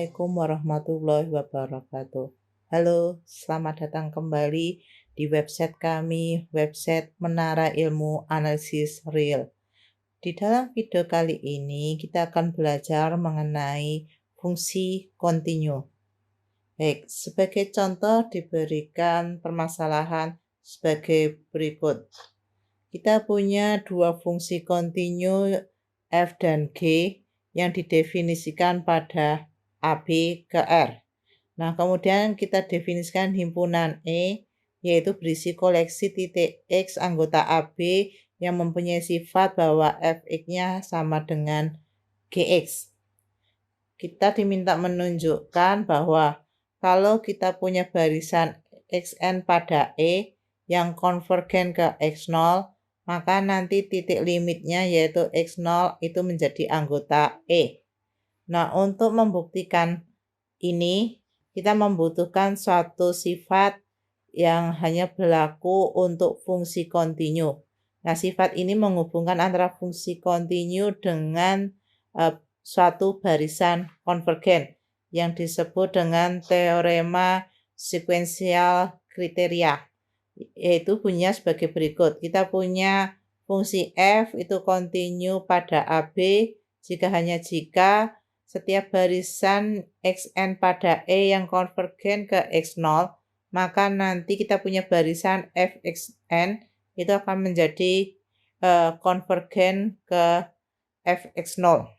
Assalamualaikum warahmatullahi wabarakatuh. Halo, selamat datang kembali di website kami, website Menara Ilmu Analisis Real. Di dalam video kali ini, kita akan belajar mengenai fungsi kontinu. Baik, sebagai contoh diberikan permasalahan sebagai berikut. Kita punya dua fungsi kontinu f dan g yang didefinisikan pada AB ke R. Nah, kemudian kita definisikan himpunan E, yaitu berisi koleksi titik X anggota AB yang mempunyai sifat bahwa Fx-nya sama dengan Gx. Kita diminta menunjukkan bahwa kalau kita punya barisan Xn pada E yang konvergen ke X0, maka nanti titik limitnya yaitu X0 itu menjadi anggota E. Nah, untuk membuktikan ini, kita membutuhkan suatu sifat yang hanya berlaku untuk fungsi kontinu. Nah, sifat ini menghubungkan antara fungsi kontinu dengan suatu barisan konvergen yang disebut dengan teorema sekuensial kriteria, yaitu bunyinya sebagai berikut. Kita punya fungsi f itu kontinu pada AB jika setiap barisan Xn pada E yang konvergen ke X0, maka nanti kita punya barisan Fxn itu akan menjadi konvergen ke Fx0.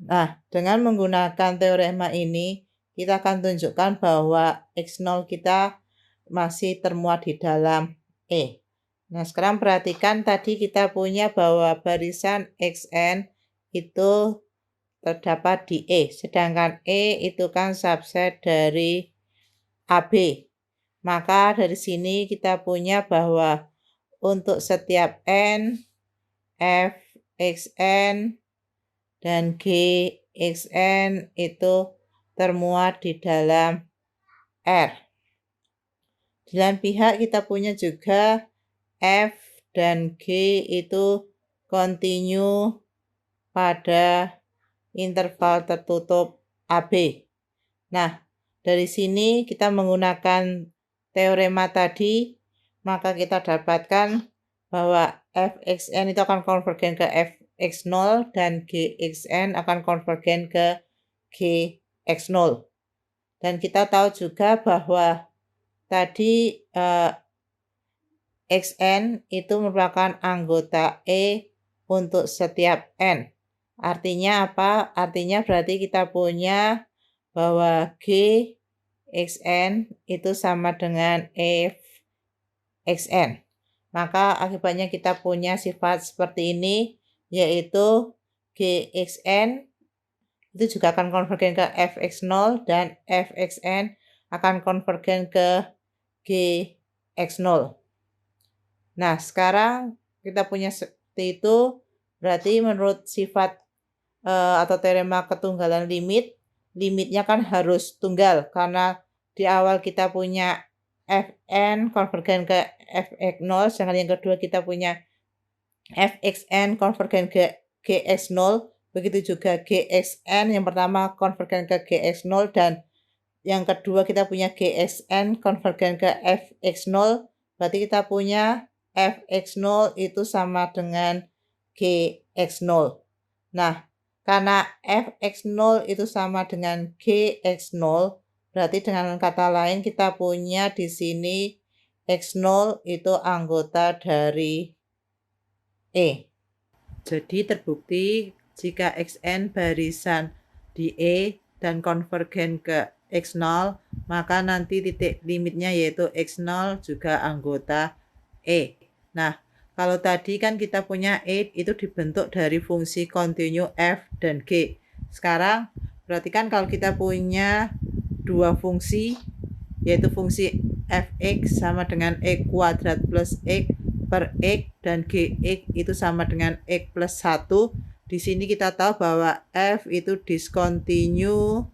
Nah, dengan menggunakan teorema ini, kita akan tunjukkan bahwa X0 kita masih termuat di dalam E. Nah, sekarang perhatikan tadi kita punya bahwa barisan Xn itu terdapat di E, sedangkan E itu kan subset dari AB. Maka dari sini kita punya bahwa untuk setiap N, Fxn dan Gxn itu termuat di dalam R. Di lain pihak kita punya juga F dan G itu kontinu pada interval tertutup AB. Nah, dari sini kita menggunakan teorema tadi, maka kita dapatkan bahwa Fxn itu akan konvergen ke Fx0 dan Gxn akan konvergen ke Gx0. Dan kita tahu juga bahwa tadi Xn itu merupakan anggota E untuk setiap N. Artinya apa? Artinya berarti kita punya bahwa Gxn itu sama dengan Fxn. Maka akibatnya kita punya sifat seperti ini, yaitu Gxn itu juga akan konvergen ke Fx0 dan Fxn akan konvergen ke Gx0. Nah, sekarang kita punya seperti itu, berarti menurut sifat atau teorema ketunggalan limitnya kan harus tunggal, karena di awal kita punya Fn konvergen ke Fx0, sedangkan yang kedua kita punya Fxn konvergen ke Gx0, begitu juga Gxn yang pertama konvergen ke Gx0 dan yang kedua kita punya Gxn konvergen ke Fx0, berarti kita punya Fx0 itu sama dengan Gx0. Nah, karena Fx0 itu sama dengan Gx0, berarti dengan kata lain kita punya di sini X0 itu anggota dari E. Jadi terbukti jika Xn barisan di E dan konvergen ke X0, maka nanti titik limitnya yaitu X0 juga anggota E. Nah, kalau tadi kan kita punya E itu dibentuk dari fungsi kontinu F dan G. Sekarang berarti kan kalau kita punya dua fungsi, yaitu fungsi Fx sama dengan X kuadrat plus X per X dan Gx itu sama dengan X plus 1. Di sini kita tahu bahwa F itu diskontinu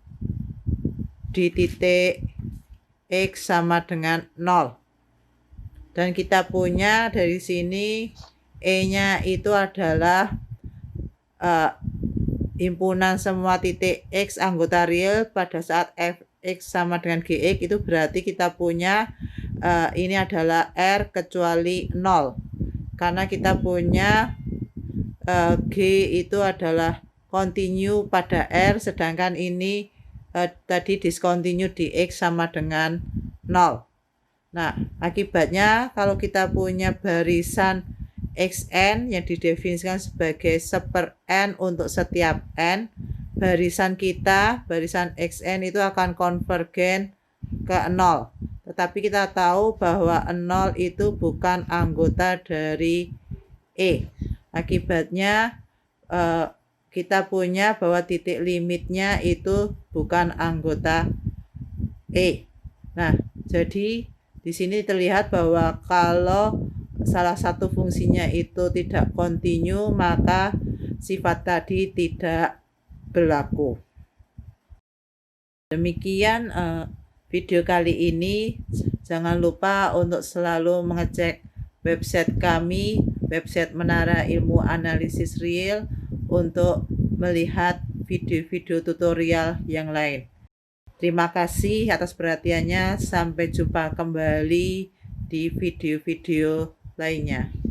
di titik X sama dengan 0. Dan kita punya dari sini E-nya itu adalah himpunan semua titik X anggota real pada saat Fx sama dengan Gx, itu berarti kita punya ini adalah R kecuali 0. Karena kita punya G itu adalah continue pada R, sedangkan ini tadi discontinue di X sama dengan 0. Nah, akibatnya kalau kita punya barisan Xn yang didefinisikan sebagai seper n untuk setiap n, barisan kita, barisan Xn itu akan konvergen ke 0. Tetapi kita tahu bahwa 0 itu bukan anggota dari E. Akibatnya kita punya bahwa titik limitnya itu bukan anggota E. Nah, jadi di sini terlihat bahwa kalau salah satu fungsinya itu tidak kontinu, maka sifat tadi tidak berlaku. Demikian video kali ini. Jangan lupa untuk selalu mengecek website kami, website Menara Ilmu Analisis Real, untuk melihat video-video tutorial yang lain. Terima kasih atas perhatiannya. Sampai jumpa kembali di video-video lainnya.